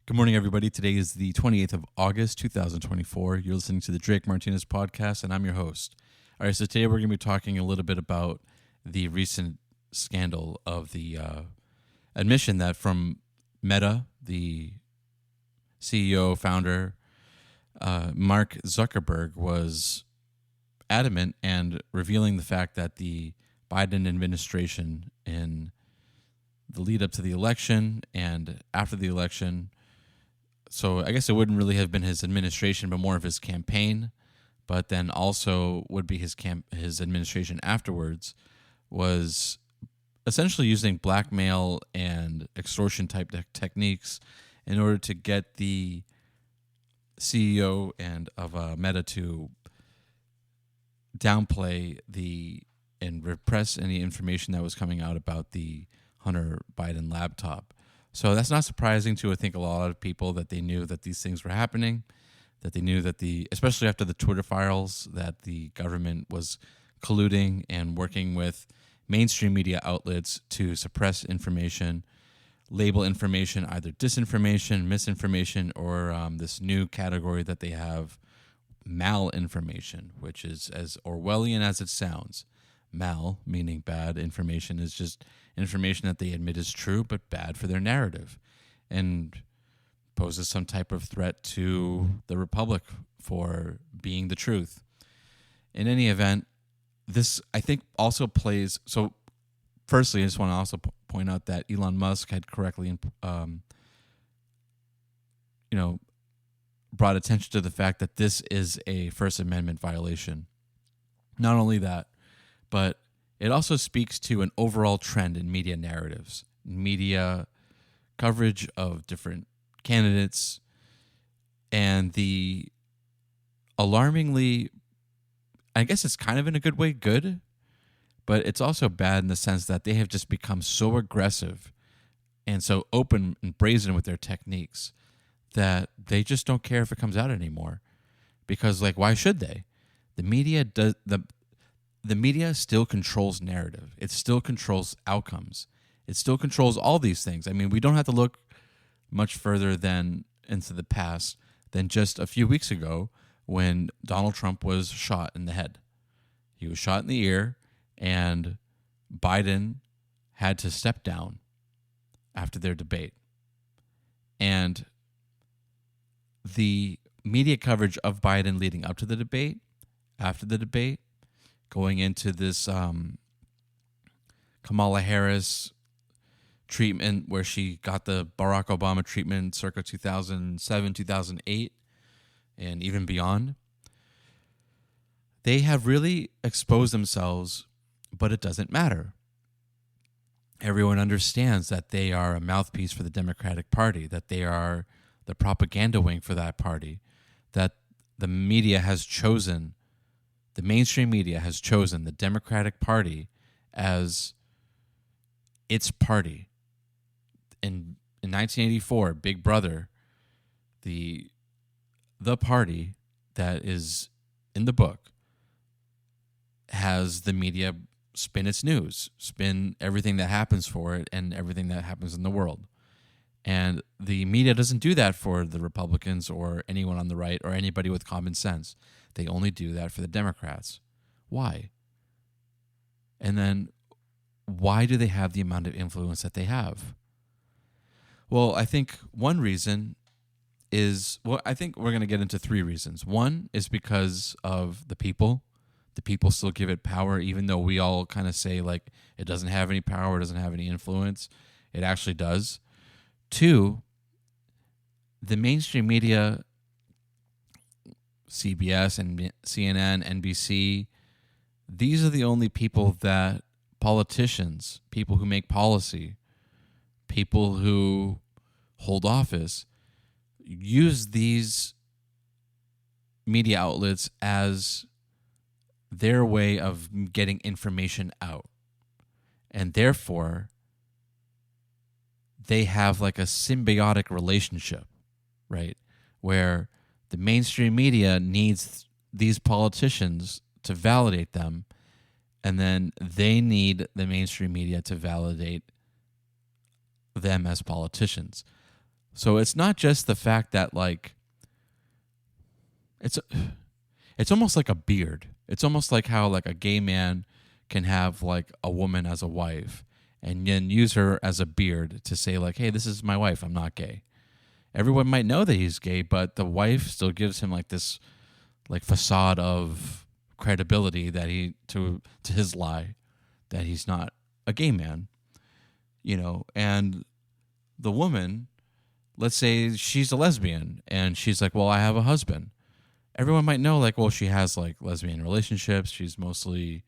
Good morning, everybody. Today is the 28th of August, 2024. You're listening to the Drake Martinez podcast, and I'm your host. All right, so today we're going to be talking a little bit about the recent scandal of the admission that from Meta, the CEO, founder, Mark Zuckerberg was adamant and revealing the fact that the Biden administration in the lead up to the election and after the election, so I guess it wouldn't really have been his administration, but more of his campaign, but then also would be his administration afterwards, was essentially using blackmail and extortion type techniques in order to get the CEO of Meta to downplay and repress any information that was coming out about the Hunter Biden laptop. So that's not surprising to, I think, a lot of people that they knew that these things were happening, that they knew that especially after the Twitter files, that the government was colluding and working with mainstream media outlets to suppress information, label information either disinformation, misinformation, or this new category that they have, malinformation, which is as Orwellian as it sounds. Mal, meaning bad, information is just information that they admit is true but bad for their narrative and poses some type of threat to the republic for being the truth. In any event, this I think also plays. So firstly, I just want to also point out that Elon Musk had correctly brought attention to the fact that this is a First Amendment violation. Not only that, but it also speaks to an overall trend in media narratives, media coverage of different candidates, and the alarmingly, I guess it's kind of in a good way, good, but it's also bad in the sense that they have just become so aggressive and so open and brazen with their techniques that they just don't care if it comes out anymore. Because, why should they? The media still controls narrative. It still controls outcomes. It still controls all these things. I mean, we don't have to look much further than into the past than just a few weeks ago when Donald Trump was shot in the head. He was shot in the ear, and Biden had to step down after their debate. And the media coverage of Biden leading up to the debate, after the debate, going into this Kamala Harris treatment where she got the Barack Obama treatment circa 2007, 2008, and even beyond. They have really exposed themselves, but it doesn't matter. Everyone understands that they are a mouthpiece for the Democratic Party, that they are the propaganda wing for that party, that the media has chosen, the mainstream media has chosen the Democratic Party as its party. In 1984, Big Brother, the party that is in the book, has the media spin its news, spin everything that happens for it and everything that happens in the world. And the media doesn't do that for the Republicans or anyone on the right or anybody with common sense. They only do that for the Democrats. Why? And then why do they have the amount of influence that they have? Well, I think one reason is, I think we're going to get into three reasons. One is because of the people. The people still give it power, even though we all kind of say it doesn't have any power, it doesn't have any influence. It actually does. Two, the mainstream media, CBS and CNN, NBC, these are the only people that politicians, people who make policy, people who hold office, use these media outlets as their way of getting information out. And therefore, they have a symbiotic relationship, right? Where the mainstream media needs these politicians to validate them, and then they need the mainstream media to validate them as politicians. So it's not just the fact that like it's it's almost like a beard. It's almost like how like a gay man can have like a woman as a wife and then use her as a beard to say like, hey, this is my wife, I'm not gay. Everyone might know that he's gay, but the wife still gives him like this like facade of credibility that he to his lie that he's not a gay man, and the woman, let's say she's a lesbian and she's like, well, I have a husband. Everyone might know like, well, she has like lesbian relationships. She's mostly,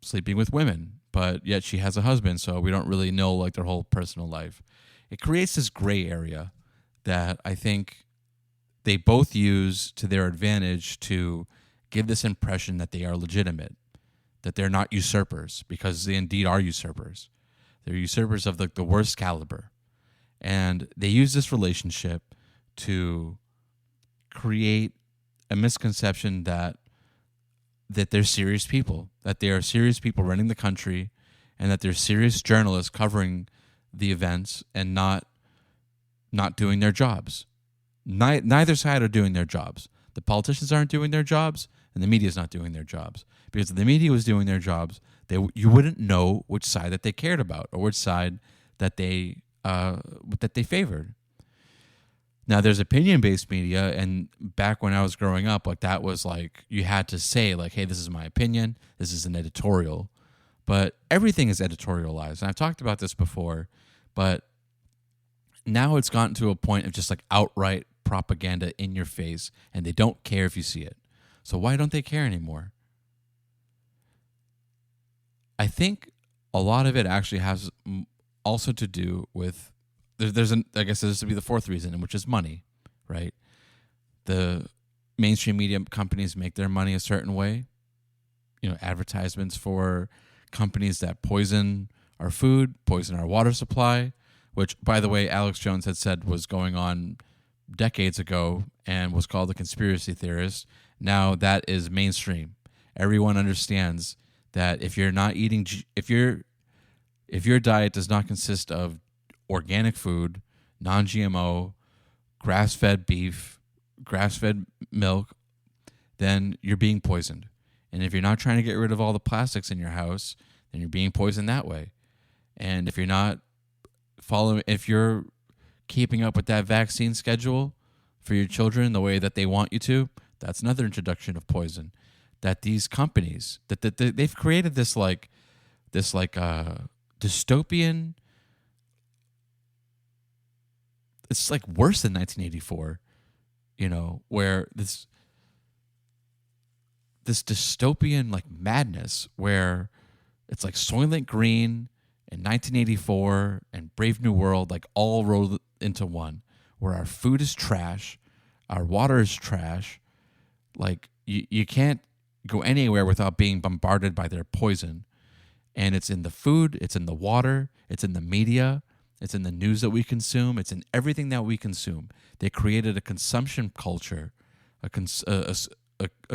sleeping with women, but yet she has a husband. So we don't really know like their whole personal life. It creates this gray area that I think they both use to their advantage to give this impression that they are legitimate, that they're not usurpers, because they indeed are usurpers. They're usurpers of the worst caliber. And they use this relationship to create a misconception that they're serious people, that they are serious people running the country, and that they're serious journalists covering the events and not doing their jobs. Neither side are doing their jobs. The politicians aren't doing their jobs, and the media is not doing their jobs. Because if the media was doing their jobs, you wouldn't know which side that they cared about or which side that they favored. Now, there's opinion-based media, and back when I was growing up, like that was like you had to say like, hey, this is my opinion, this is an editorial. But everything is editorialized, and I've talked about this before, but now it's gotten to a point of just like outright propaganda in your face, and they don't care if you see it. So why don't they care anymore? I think a lot of it actually has also to do with I guess this would be the fourth reason, which is money, right? The mainstream media companies make their money a certain way. Advertisements for companies that poison our food, poison our water supply, which, by the way, Alex Jones had said was going on decades ago and was called a conspiracy theorist. Now that is mainstream. Everyone understands that if you're not eating, if your diet does not consist of organic food, non-GMO, grass-fed beef, grass-fed milk, then you're being poisoned. And if you're not trying to get rid of all the plastics in your house, then you're being poisoned that way. And if you're keeping up with that vaccine schedule for your children the way that they want you to, that's another introduction of poison. That these companies, that they've created this dystopian. It's like worse than 1984, where this dystopian like madness where it's like Soylent Green and 1984 and Brave New World like all rolled into one, where our food is trash, our water is trash, like you can't go anywhere without being bombarded by their poison. And it's in the food, it's in the water, it's in the media, it's in the news that we consume, it's in everything that we consume. They created a consumption culture, a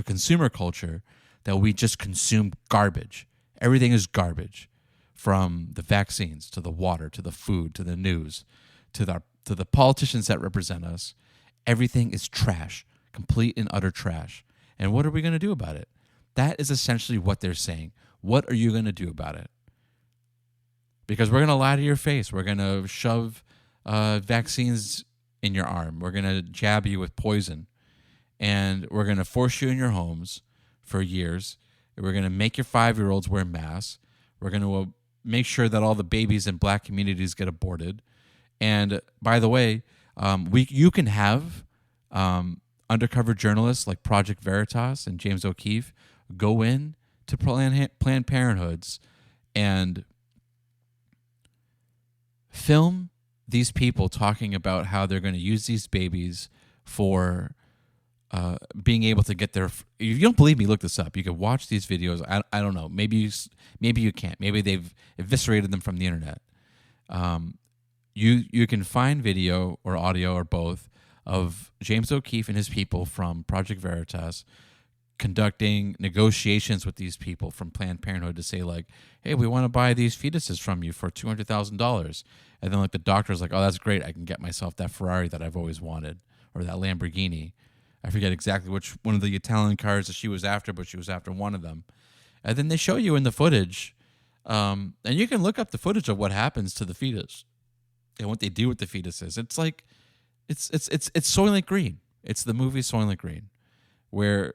consumer culture that we just consume garbage. Everything is garbage, from the vaccines to the water to the food to the news to the politicians that represent us. Everything is trash, complete and utter trash. And what are we going to do about it? That is essentially what they're saying. What are you going to do about it? Because we're going to lie to your face. We're going to shove vaccines in your arm. We're going to jab you with poison. And we're going to force you in your homes for years. We're going to make your 5-year-olds wear masks. We're going to make sure that all the babies in black communities get aborted. And by the way, you can have undercover journalists like Project Veritas and James O'Keefe go in to Planned Parenthoods and film these people talking about how they're going to use these babies for being able to get their. If you don't believe me, look this up. You can watch these videos. I don't know. Maybe you can't. Maybe they've eviscerated them from the internet. You can find video or audio or both of James O'Keefe and his people from Project Veritas conducting negotiations with these people from Planned Parenthood to say like, hey, we want to buy these fetuses from you for $200,000. And then like the doctor's like, oh, that's great. I can get myself that Ferrari that I've always wanted, or that Lamborghini. I forget exactly which one of the Italian cars that she was after, but she was after one of them. And then they show you in the footage, and you can look up the footage of what happens to the fetus and what they do with the fetuses. It's like, it's Soylent Green. It's the movie Soylent Green, where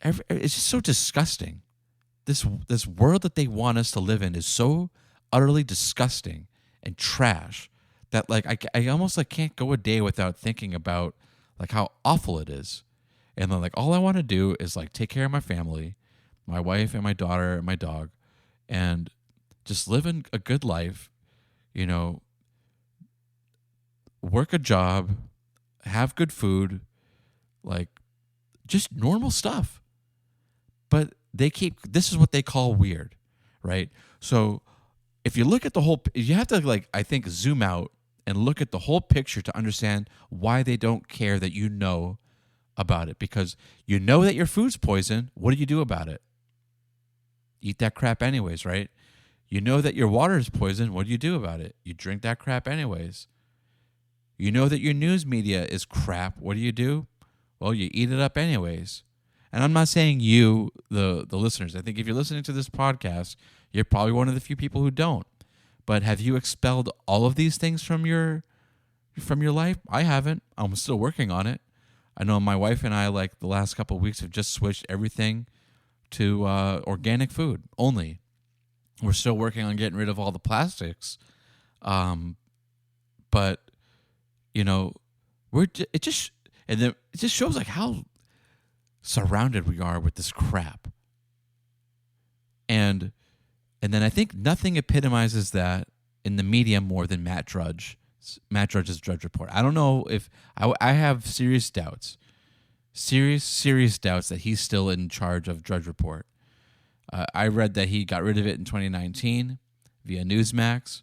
it's just so disgusting. This world that they want us to live in is so utterly disgusting and trash that like I almost like can't go a day without thinking about like how awful it is. And then like all I want to do is like take care of my family, my wife and my daughter and my dog, and just live a good life, you know, work a job, have good food, like just normal stuff. But this is what they call weird, right? So if you look at the whole, you have to like, I think, zoom out and look at the whole picture to understand why they don't care that you know about it. Because you know that your food's poison. What do you do about it? Eat that crap anyways, right? You know that your water is poison. What do you do about it? You drink that crap anyways. You know that your news media is crap. What do? Well, you eat it up anyways. And I'm not saying you, the listeners. I think if you're listening to this podcast, you're probably one of the few people who don't. But have you expelled all of these things from your life? I haven't. I'm still working on it. I know my wife and I, like the last couple of weeks, have just switched everything to organic food only. We're still working on getting rid of all the plastics. But you know, it just shows like how surrounded we are with this crap. And then I think nothing epitomizes that in the media more than Matt Drudge's Drudge Report. I don't know if I have serious doubts that he's still in charge of Drudge Report. I read that he got rid of it in 2019 via Newsmax.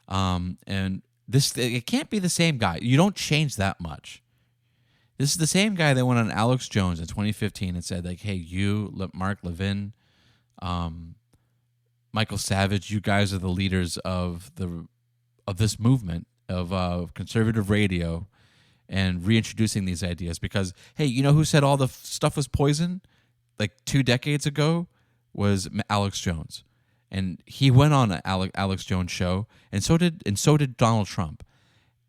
And it can't be the same guy. You don't change that much. This is the same guy that went on Alex Jones in 2015 and said, like, hey, you, Mark Levin, Michael Savage, you guys are the leaders of this movement of conservative radio and reintroducing these ideas. Because, hey, you know who said all the stuff was poison like 2 decades ago? Was Alex Jones. And he went on an Alex Jones show, and so did Donald Trump.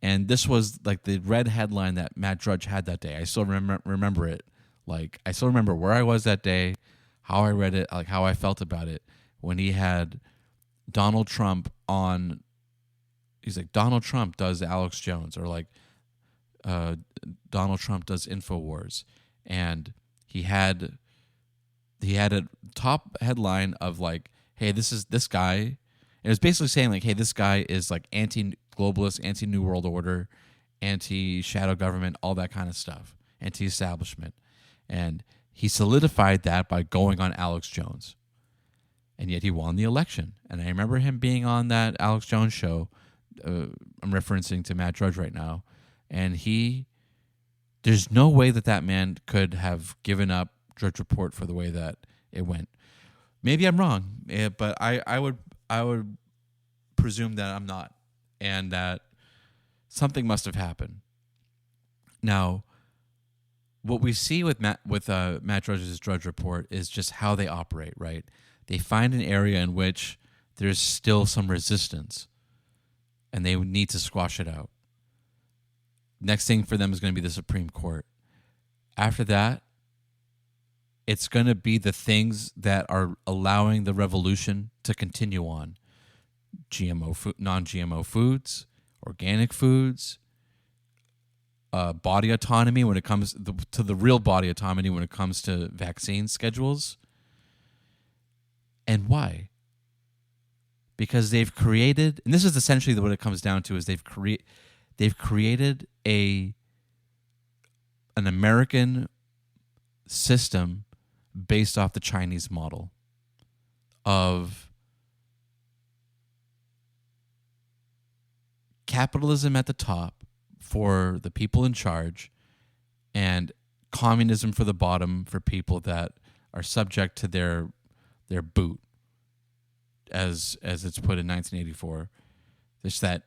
And this was like the red headline that Matt Drudge had that day. I still remember it. Like, I still remember where I was that day, how I read it, like how I felt about it when he had Donald Trump on. He's like, Donald Trump does Alex Jones, or like Donald Trump does InfoWars, and he had a top headline of like, hey, this guy. It was basically saying like, hey, this guy is like anti-globalist, anti-New World Order, anti-shadow government, all that kind of stuff, anti-establishment. And he solidified that by going on Alex Jones. And yet he won the election. And I remember him being on that Alex Jones show. I'm referencing to Matt Drudge right now. And there's no way that man could have given up Drudge Report for the way that it went. Maybe I'm wrong, but I would presume that I'm not, and that something must have happened. Now, what we see with Matt Drudge's Drudge Report is just how they operate, right? They find an area in which there's still some resistance, and they need to squash it out. Next thing for them is going to be the Supreme Court. After that, it's going to be the things that are allowing the revolution to continue on. GMO food, non-GMO foods, organic foods, body autonomy when it comes to the real body autonomy when it comes to vaccine schedules. And why? Because they've created, and this is essentially what it comes down to, is they've created an American system based off the Chinese model of capitalism at the top for the people in charge and communism for the bottom for people that are subject to their boot, as it's put in 1984. It's that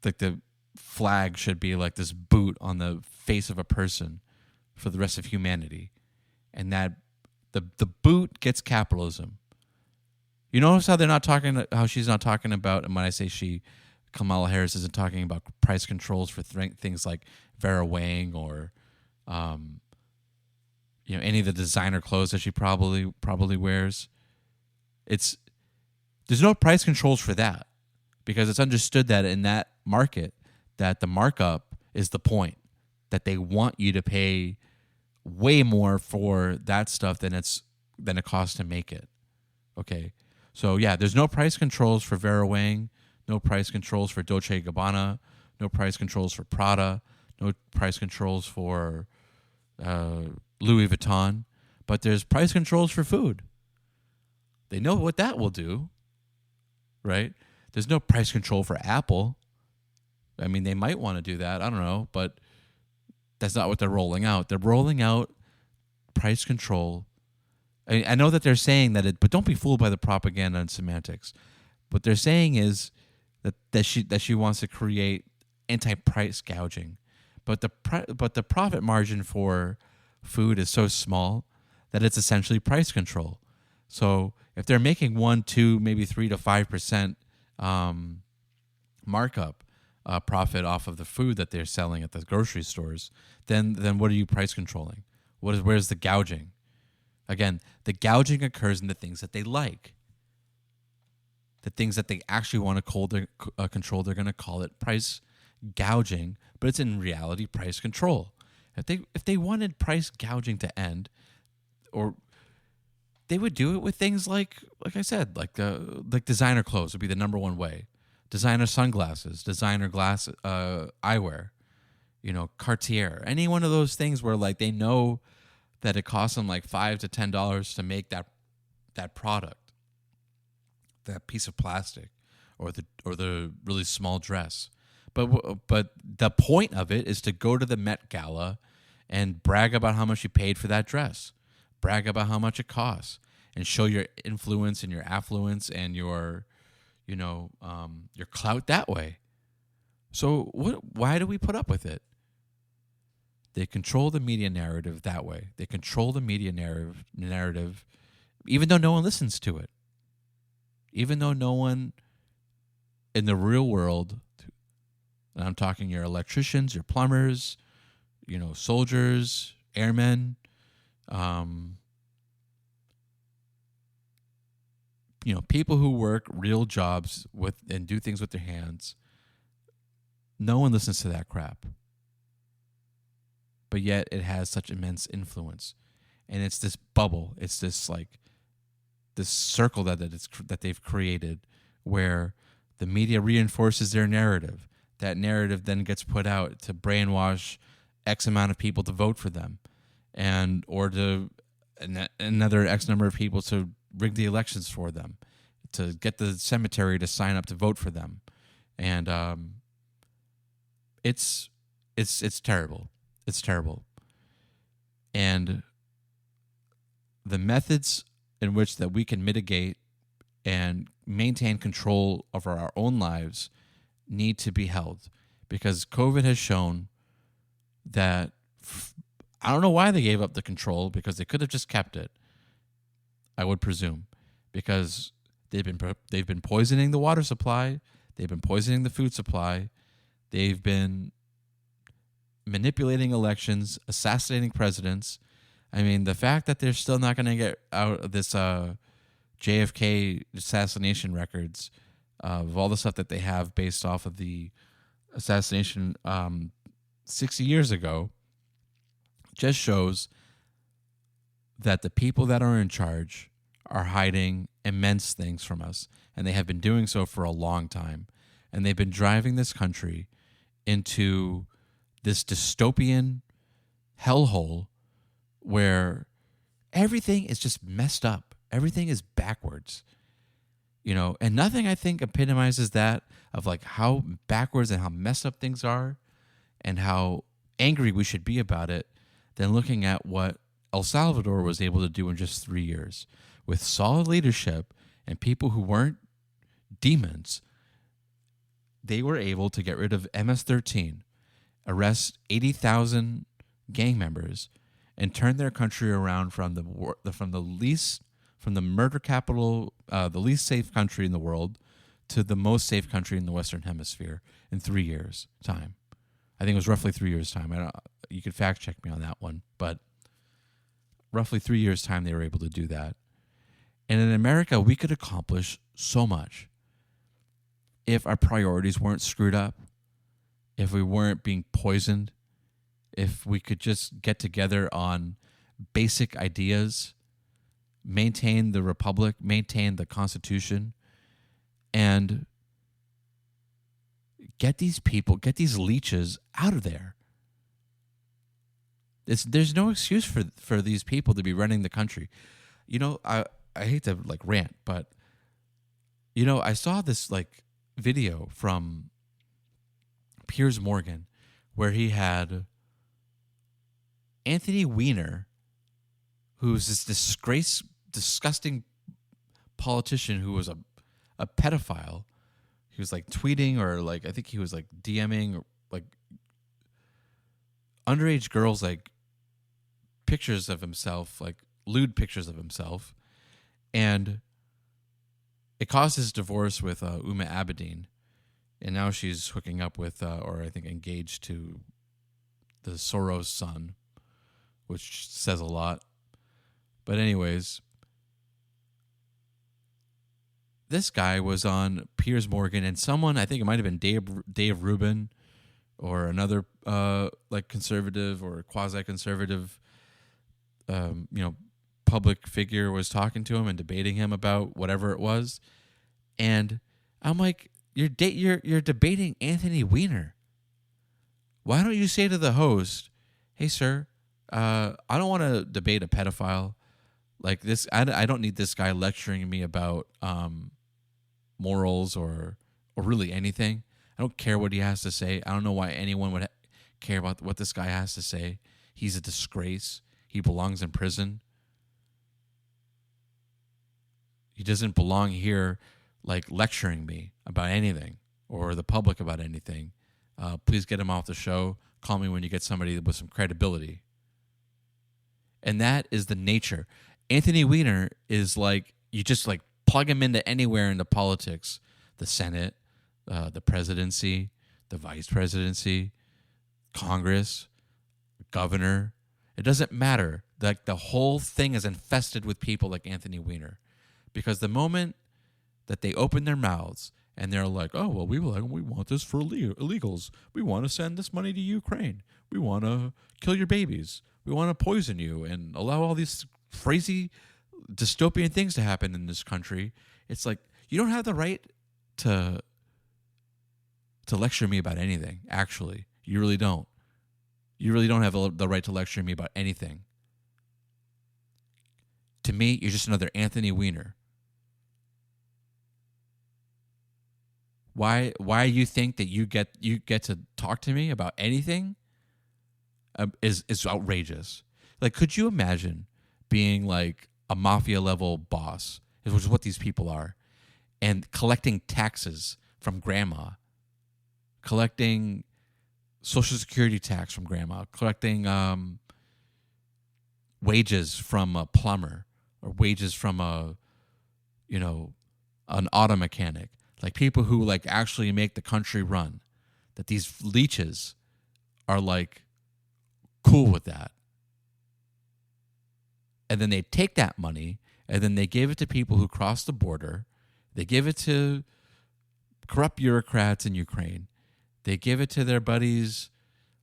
like the flag should be like this boot on the face of a person for the rest of humanity, and that the boot gets capitalism. You notice how how she's not talking about, and when I say she, Kamala Harris isn't talking about price controls for things like Vera Wang or, any of the designer clothes that she probably wears. There's no price controls for that, because it's understood that in that market that the markup is the point, that they want you to pay way more for that stuff than it costs to make it. Okay. So yeah, there's no price controls for Vera Wang, no price controls for Dolce & Gabbana, no price controls for Prada, no price controls for Louis Vuitton, but there's price controls for food. They know what that will do, right? There's no price control for Apple. I mean, they might want to do that. I don't know, but that's not what they're rolling out. They're rolling out price control. I know that they're saying that but don't be fooled by the propaganda and semantics. What they're saying is that she wants to create anti-price gouging, but the profit margin for food is so small that it's essentially price control. So if they're making 1, 2, maybe 3 to 5% markup profit off of the food that they're selling at the grocery stores, then what are you price controlling? Where's the gouging? Again, the gouging occurs in the things that they like. The things that they actually want to control, they're going to call it price gouging, but it's in reality price control. If they wanted price gouging to end, or they would do it with things like I said, like designer clothes would be the number one way. Designer sunglasses, designer eyewear, Cartier, any one of those things where like they know that it costs them like $5 to $10 to make that product, that piece of plastic, or the really small dress. But the point of it is to go to the Met Gala and brag about how much you paid for that dress, brag about how much it costs, and show your influence and your affluence and your clout that way. So why do we put up with it? They control the media narrative that way. They control the media narrative, even though no one listens to it. Even though no one in the real world, and I'm talking your electricians, your plumbers, soldiers, airmen, people who work real jobs and do things with their hands, no one listens to that crap. But yet it has such immense influence. And it's this bubble. It's this this circle that they've created where the media reinforces their narrative. That narrative then gets put out to brainwash X amount of people to vote for them, or to another X number of people to rig the elections for them, to get the cemetery to sign up to vote for them. And it's terrible. It's terrible. And the methods in which that we can mitigate and maintain control over our own lives need to be held, because COVID has shown that I don't know why they gave up the control, because they could have just kept it, I would presume, because they've been poisoning the water supply, they've been poisoning the food supply, they've been manipulating elections, assassinating presidents. I mean, the fact that they're still not going to get out of this JFK assassination records of all the stuff that they have based off of the assassination 60 years ago just shows that the people that are in charge are hiding immense things from us, and they have been doing so for a long time. And they've been driving this country into this dystopian hellhole where everything is just messed up. Everything is backwards, and nothing I think epitomizes that, of like how backwards and how messed up things are and how angry we should be about it, than looking at what El Salvador was able to do in just 3 years. With solid leadership and people who weren't demons, they were able to get rid of MS-13, arrest 80,000 gang members, and turn their country around from the murder capital, the least safe country in the world, to the most safe country in the Western Hemisphere in 3 years' time. I think it was roughly 3 years' time. You could fact check me on that one, but roughly 3 years' time they were able to do that. And in America, we could accomplish so much if our priorities weren't screwed up, if we weren't being poisoned, if we could just get together on basic ideas, maintain the republic, maintain the Constitution, and get these people, get these leeches out of there. There's no excuse for these people to be running the country. You know, I hate to like rant, but you know, I saw this like video from Piers Morgan where he had Anthony Weiner, who's this disgusting politician who was a pedophile. He was like tweeting or like I think he was like DMing or like underage girls like pictures of himself, like lewd pictures of himself, and it caused his divorce with Uma Abedin, and now she's hooking up with or I think engaged to the Soros son, which says a lot. But anyways, this guy was on Piers Morgan, and someone, I think it might have been Dave Rubin or another like conservative or quasi-conservative, public figure was talking to him and debating him about whatever it was. And I'm like, you're debating Anthony Weiner. Why don't you say to the host, hey, sir, I don't want to debate a pedophile like this. I don't need this guy lecturing me about morals or really anything. I don't care what he has to say. I don't know why anyone would care about what this guy has to say. He's a disgrace. He belongs in prison. He doesn't belong here like lecturing me about anything or the public about anything. Please get him off the show. Call me when you get somebody with some credibility. And that is the nature. Anthony Weiner is like, you just like plug him into anywhere into politics. The Senate, the presidency, the vice presidency, Congress, governor. It doesn't matter. Like the whole thing is infested with people like Anthony Weiner. Because the moment that they open their mouths and they're like, oh, well, we want this for illegals. We want to send this money to Ukraine. We want to kill your babies. We want to poison you and allow all these crazy dystopian things to happen in this country. It's like, you don't have the right to lecture me about anything, actually. You really don't. You really don't have the right to lecture me about anything. To me, you're just another Anthony Weiner. Why you think that you get to talk to me about anything is outrageous. Like, could you imagine being like a mafia level boss, which is what these people are, and collecting taxes from grandma, collecting Social Security tax from grandma, collecting wages from a plumber or wages from an auto mechanic. Like people who like actually make the country run, that these leeches are like cool with that. And then they take that money and then they give it to people who cross the border. They give it to corrupt bureaucrats in Ukraine. They give it to their buddies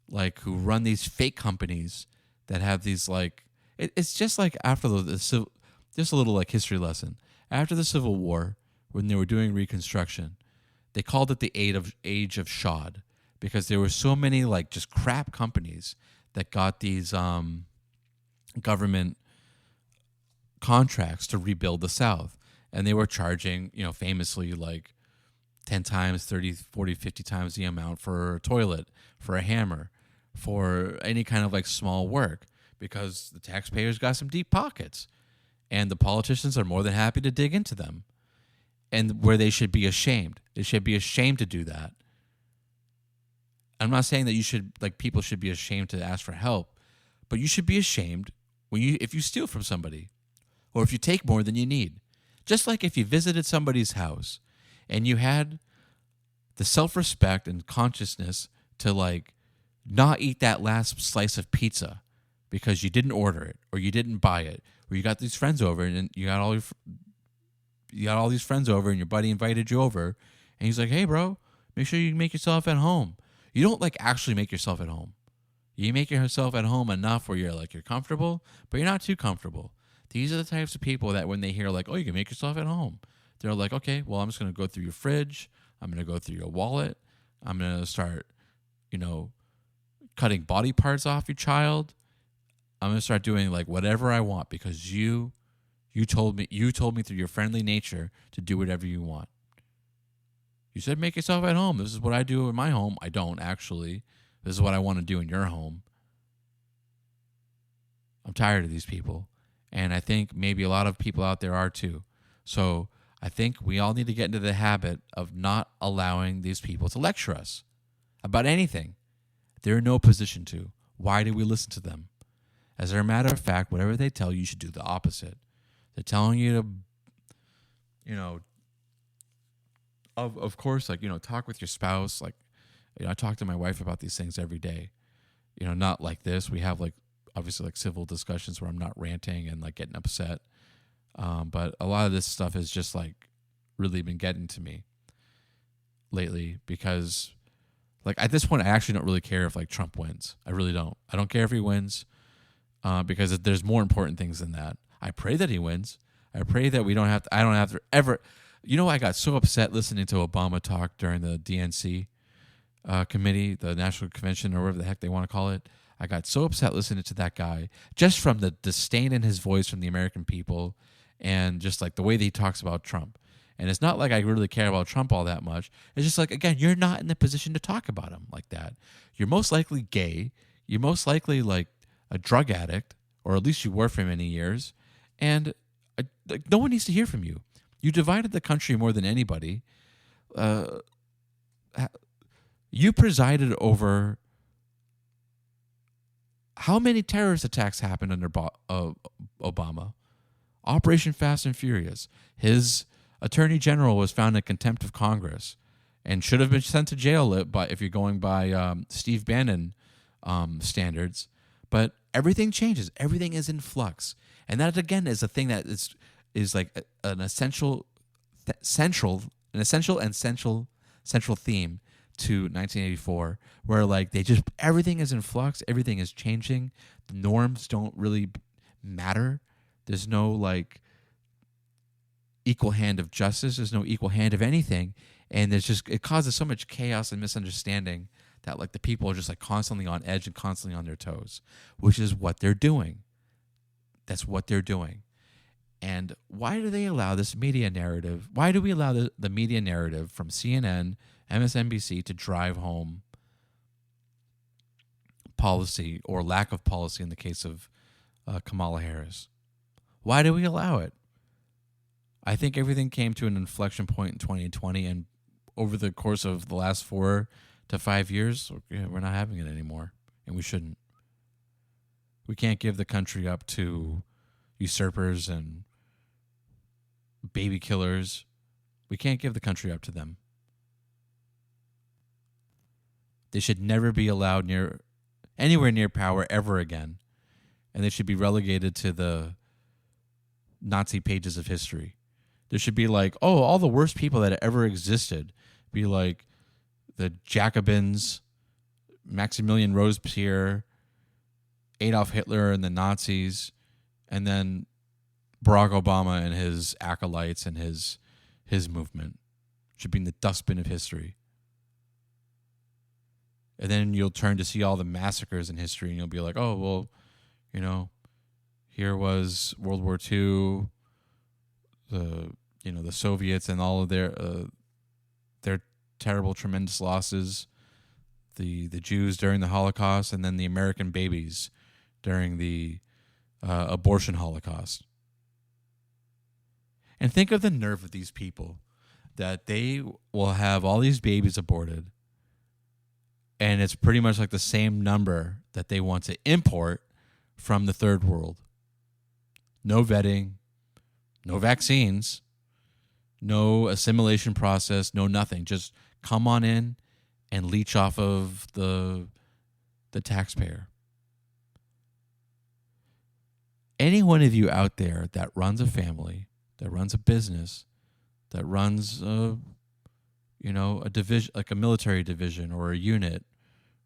like who run these fake companies that have these like, it's just like after just a little like history lesson. After the Civil War, when they were doing Reconstruction, they called it the age of Shod because there were so many like just crap companies that got these government contracts to rebuild the South. And they were charging, famously like 10 times, 30, 40, 50 times the amount for a toilet, for a hammer, for any kind of like small work because the taxpayers got some deep pockets, and the politicians are more than happy to dig into them. And where they should be ashamed. They should be ashamed to do that. I'm not saying that you should, like, people should be ashamed to ask for help, but you should be ashamed if you steal from somebody or if you take more than you need. Just like if you visited somebody's house and you had the self-respect and consciousness to, like, not eat that last slice of pizza because you didn't order it or you didn't buy it, or you got these friends over and you got all these friends over and your buddy invited you over and he's like, hey, bro, make sure you make yourself at home. You don't, like, actually make yourself at home. You make yourself at home enough where you're comfortable, but you're not too comfortable. These are the types of people that when they hear, like, oh, you can make yourself at home, they're like, okay, well, I'm just going to go through your fridge. I'm going to go through your wallet. I'm going to start, cutting body parts off your child. I'm going to start doing, like, whatever I want because you told me through your friendly nature to do whatever you want. You said make yourself at home. This is what I do in my home. I don't, actually. This is what I want to do in your home. I'm tired of these people. And I think maybe a lot of people out there are too. So I think we all need to get into the habit of not allowing these people to lecture us about anything. They're in no position to. Why do we listen to them? As a matter of fact, whatever they tell you, you should do the opposite. They're telling you to, of course, like, talk with your spouse. Like, I talk to my wife about these things every day. Not like this. We have, like, obviously, like, civil discussions where I'm not ranting and, like, getting upset. But a lot of this stuff has just, like, really been getting to me lately because, like, at this point, I actually don't really care if, like, Trump wins. I really don't. I don't care if he wins because there's more important things than that. I pray that he wins. I pray that I don't have to ever. I got so upset listening to Obama talk during the DNC committee, the National Convention, or whatever the heck they want to call it. I got so upset listening to that guy just from the disdain in his voice from the American people and just, like, the way that he talks about Trump. And it's not like I really care about Trump all that much. It's just like, again, you're not in the position to talk about him like that. You're most likely gay. You're most likely, like, a drug addict, or at least you were for many years. And like, no one needs to hear from you. You divided the country more than anybody. You presided over how many terrorist attacks happened under Obama? Operation Fast and Furious. His attorney general was found in contempt of Congress and should have been sent to jail but if you're going by Steve Bannon standards. But everything changes. Everything is in flux. And that, again, is a thing that is like an essential central theme to 1984, where, like, everything is in flux, everything is changing, the norms don't really matter. There's no, like, equal hand of justice. There's no equal hand of anything, and it causes so much chaos and misunderstanding that, like, the people are just, like, constantly on edge and constantly on their toes, which is what they're doing. That's what they're doing. And why do they allow this media narrative? Why do we allow the media narrative from CNN, MSNBC to drive home policy or lack of policy in the case of Kamala Harris? Why do we allow it? I think everything came to an inflection point in 2020, and over the course of the last 4 to 5 years, we're not having it anymore, and we shouldn't. We can't give the country up to usurpers and baby killers. We can't give the country up to them. They should never be allowed anywhere near power ever again, and they should be relegated to the Nazi pages of history. There should be, like, all the worst people that ever existed. Be like the Jacobins, Maximilian Robespierre, Adolf Hitler and the Nazis, and then Barack Obama and his acolytes and his movement. Should be in the dustbin of history. And then you'll turn to see all the massacres in history, and you'll be like, oh, well, here was World War II, the Soviets and all of their terrible, tremendous losses, the Jews during the Holocaust, and then the American babies during the abortion holocaust. And think of the nerve of these people that they will have all these babies aborted, and it's pretty much like the same number that they want to import from the third world. No vetting, no vaccines, no assimilation process, no nothing. Just come on in and leech off of the taxpayer. Any one of you out there that runs a family, that runs a business, that runs a division, like a military division or a unit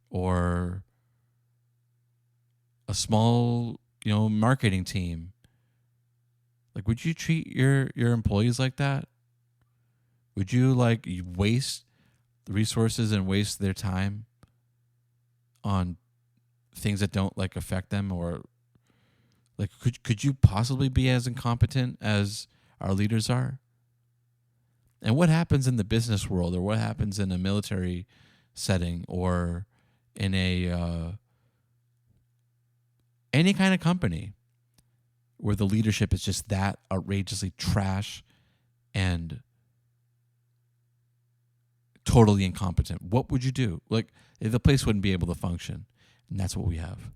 or a small, marketing team, like, would you treat your employees like that? Would you waste the resources and waste their time on things that don't affect them? Or could you possibly be as incompetent as our leaders are? And what happens in the business world, or what happens in a military setting, or in a any kind of company where the leadership is just that outrageously trash and totally incompetent? What would you do? The place wouldn't be able to function. And that's what we have.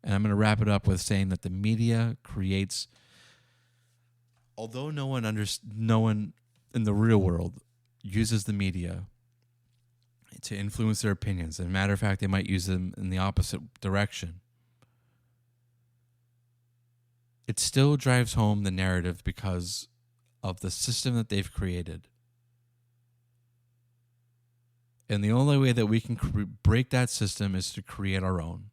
And I'm going to wrap it up with saying that the media creates, although no one in the real world uses the media to influence their opinions. As a matter of fact, they might use them in the opposite direction. It still drives home the narrative because of the system that they've created. And the only way that we can break that system is to create our own.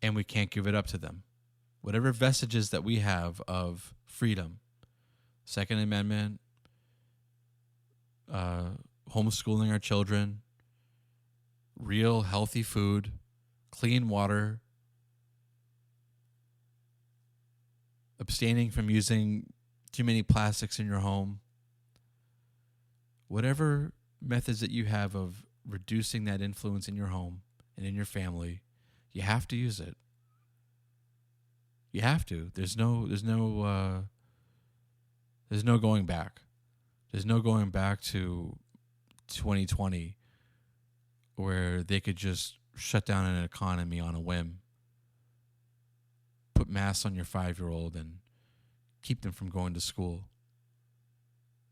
And we can't give it up to them. Whatever vestiges that we have of freedom, Second Amendment, homeschooling our children, real healthy food, clean water, abstaining from using too many plastics in your home, whatever methods that you have of reducing that influence in your home and in your family, you have to use it. You have to. There's no going back. There's no going back to 2020 where they could just shut down an economy on a whim, put masks on your 5-year-old and keep them from going to school.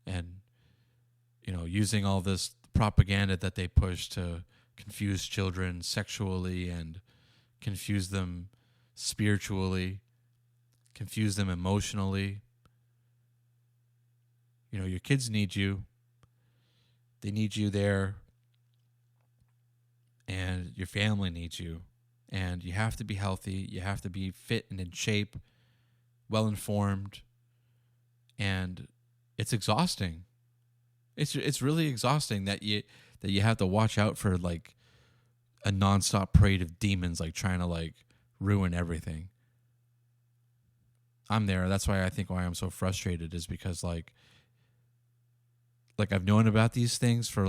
And, using all this propaganda that they push to confuse children sexually and confuse them spiritually, confuse them emotionally. Your kids need you. They need you there. And your family needs you. And you have to be healthy. You have to be fit and in shape, well-informed. And it's exhausting. It's really exhausting that you have to watch out for a nonstop parade of demons trying to ruin everything. I'm there. That's why I'm so frustrated is because I've known about these things for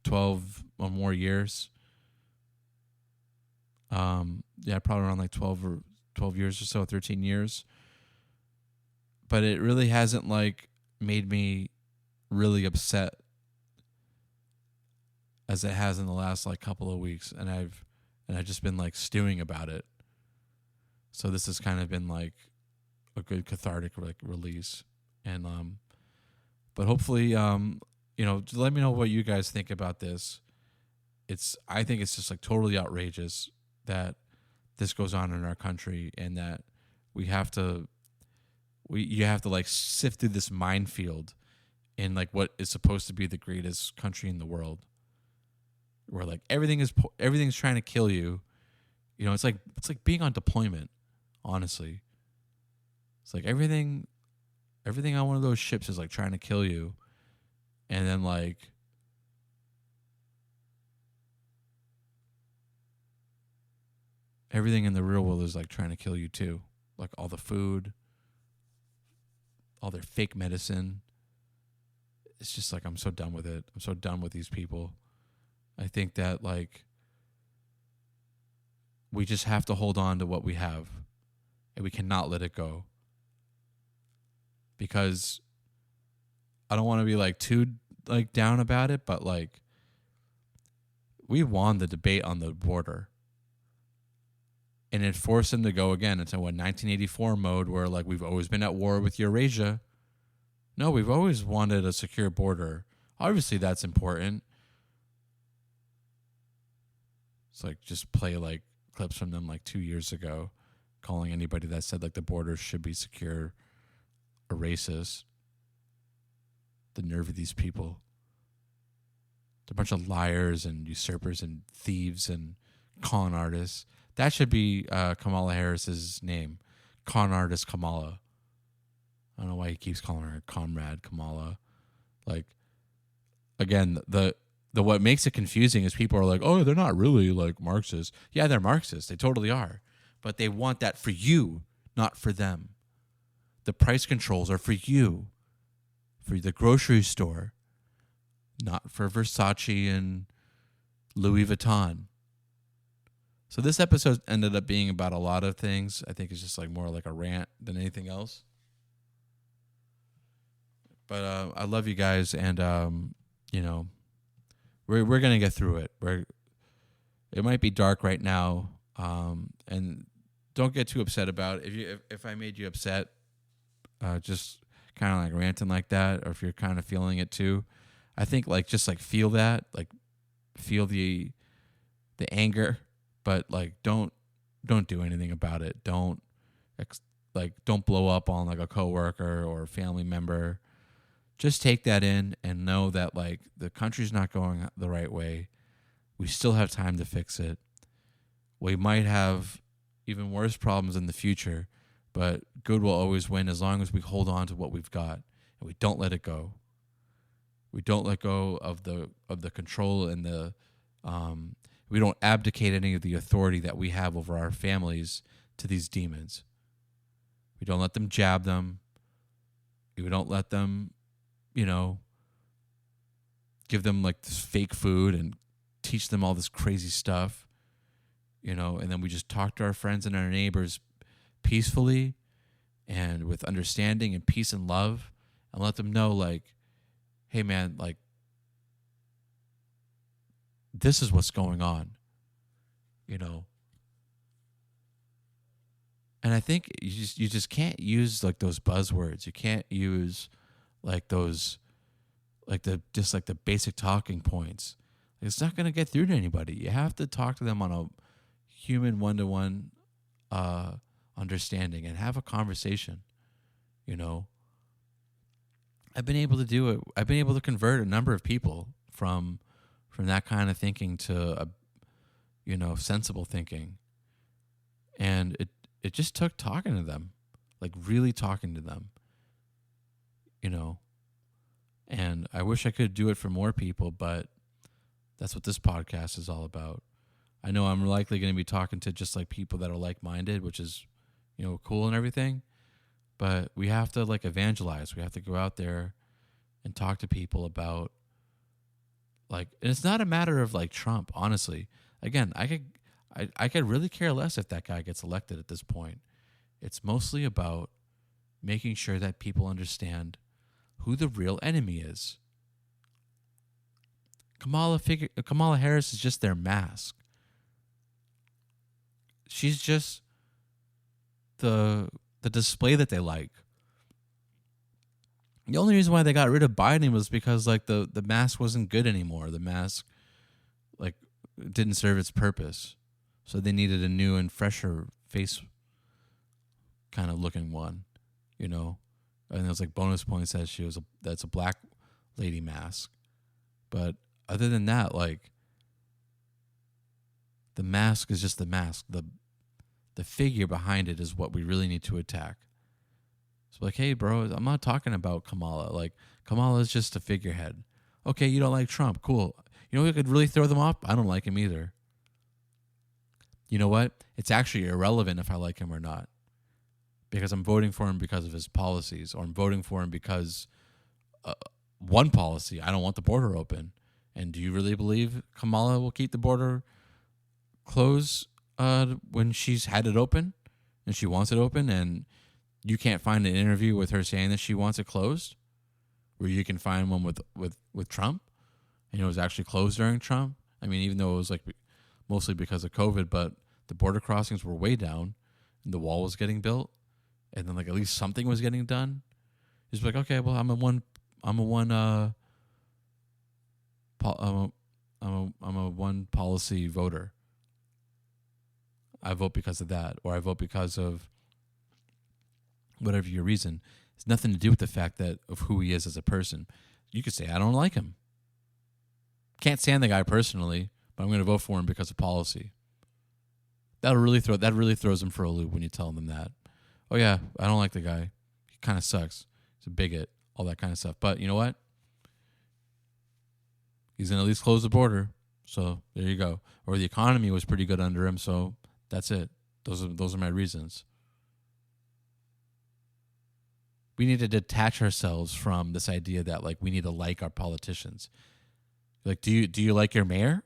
12 or more years. Probably around 12 years or so, 13 years. But it really hasn't made me really upset as it has in the last couple of weeks, and I've just been stewing about it. So this has kind of been a good cathartic release. And but hopefully let me know what you guys think about this. I think it's just totally outrageous that this goes on in our country, and that you have to sift through this minefield in what is supposed to be the greatest country in the world, where everything's trying to kill you. It's like being on deployment, honestly. It's everything on one of those ships is trying to kill you, and then everything in the real world is trying to kill you too. All the food, all their fake medicine. It's just I'm so done with it. I'm so done with these people. I think that like we just have to hold on to what we have, and we cannot let it go. Because I don't want to be like too like down about it, but like we won the debate on the border. And it forced them to go again into a 1984 mode where like we've always been at war with Eurasia. No, we've always wanted a secure border. Obviously that's important. It's like just play like clips from them like 2 years ago, calling anybody that said like the border should be secure a racist. The nerve of these people. They're a bunch of liars and usurpers and thieves and con artists. That should be Kamala Harris's name. Con artist Kamala. I don't know why he keeps calling her Comrade Kamala. Like, again, the what makes it confusing is people are like, oh, they're not really like Marxists. Yeah, they're Marxists. They totally are. But they want that for you, not for them. The price controls are for you, for the grocery store, not for Versace and Louis Vuitton. So this episode ended up being about a lot of things. I think it's just like more like a rant than anything else. But I love you guys, and you know, we're gonna get through it. It might be dark right now, and don't get too upset about it. If I made you upset, just kind of like ranting like that, or if you're kind of feeling it too, I think like just like feel that, like feel the anger, but like don't do anything about it. Don't blow up on like a coworker or a family member. Just take that in and know that like the country's not going the right way. We still have time to fix it. We might have even worse problems in the future, but good will always win as long as we hold on to what we've got and we don't let it go. We don't let go of the control and the we don't abdicate any of the authority that we have over our families to these demons. We don't let them jab them. We don't let them, give them like this fake food and teach them all this crazy stuff, and then we just talk to our friends and our neighbors peacefully and with understanding and peace and love, and let them know like, hey man, like this is what's going on, And I think you just can't use like those buzzwords. You can't use like those, like the basic talking points. It's not going to get through to anybody. You have to talk to them on a human one-to-one understanding and have a conversation. I've been able to do it. I've been able to convert a number of people from that kind of thinking to sensible thinking, and it just took talking to them, like really talking to them. And I wish I could do it for more people, but that's what this podcast is all about. I know I'm likely going to be talking to just like people that are like-minded, which is, cool and everything. But we have to like evangelize. We have to go out there and talk to people about like, and it's not a matter of like Trump, honestly. Again, I could really care less if that guy gets elected at this point. It's mostly about making sure that people understand who the real enemy is. Kamala Harris is just their mask. She's just the display that they like. The only reason why they got rid of Biden was because like the mask wasn't good anymore. The mask like didn't serve its purpose. So they needed a new and fresher face kind of looking one, And there's like bonus points that that's a black lady mask. But other than that, like the mask is just the mask. The figure behind it is what we really need to attack. So like, hey bro, I'm not talking about Kamala. Like Kamala is just a figurehead. Okay, you don't like Trump. Cool. You know who could really throw them off? I don't like him either. You know what? It's actually irrelevant if I like him or not. Because I'm voting for him because of his policies, or I'm voting for him because one policy, I don't want the border open. And do you really believe Kamala will keep the border closed when she's had it open and she wants it open, and you can't find an interview with her saying that she wants it closed, where you can find one with Trump, and it was actually closed during Trump? I mean, even though it was like mostly because of COVID, but the border crossings were way down, and the wall was getting built, and then like at least something was getting done. It's like, okay, well, I'm a one policy voter. I vote because of that, or I vote because of whatever your reason. It's nothing to do with the fact that of who he is as a person. You could say, I don't like him. Can't stand the guy personally, but I'm going to vote for him because of policy. That really throws him for a loop when you tell them that. Oh yeah, I don't like the guy. He kind of sucks. He's a bigot, all that kind of stuff. But you know what? He's going to at least close the border. So there you go. Or the economy was pretty good under him, so that's it. Those are my reasons. We need to detach ourselves from this idea that like we need to like our politicians. Like, do you like your mayor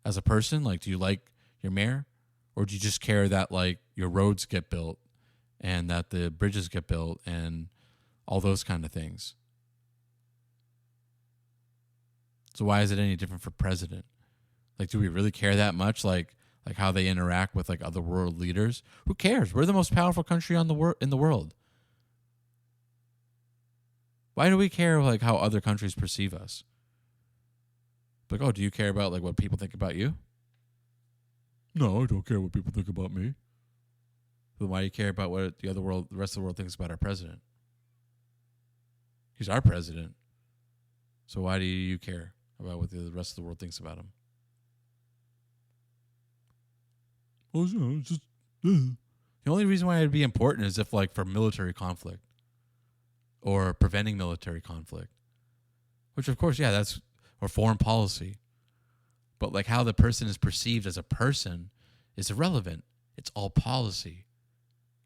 as a person? Like, do you like your mayor, or do you just care that like your roads get built and that the bridges get built and all those kind of things? So why is it any different for president? Like, do we really care that much? Like how they interact with like other world leaders? Who cares? We're the most powerful country in the world. Why do we care like how other countries perceive us? Like, oh, do you care about like what people think about you? No, I don't care what people think about me. Then why do you care about what the rest of the world thinks about our president? He's our president. So why do you care about what the rest of the world thinks about him? Well, it's just the only reason why it'd be important is if like for military conflict or preventing military conflict, which of course, yeah, that's, or foreign policy. But like how the person is perceived as a person is irrelevant. It's all policy,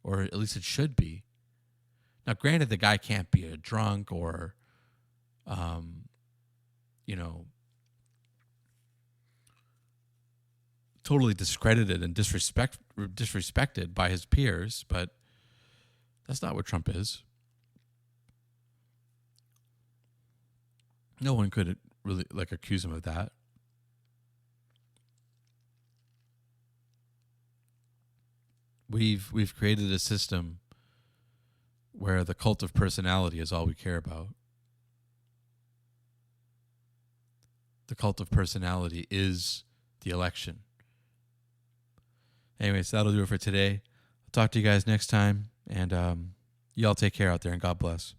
or at least it should be. Now, granted, the guy can't be a drunk or, totally discredited and disrespected by his peers, but that's not what Trump is. No one could really like accuse him of that. We've created a system where the cult of personality is all we care about. The cult of personality is the election. Anyways, that'll do it for today. I'll talk to you guys next time, and y'all take care out there, and God bless.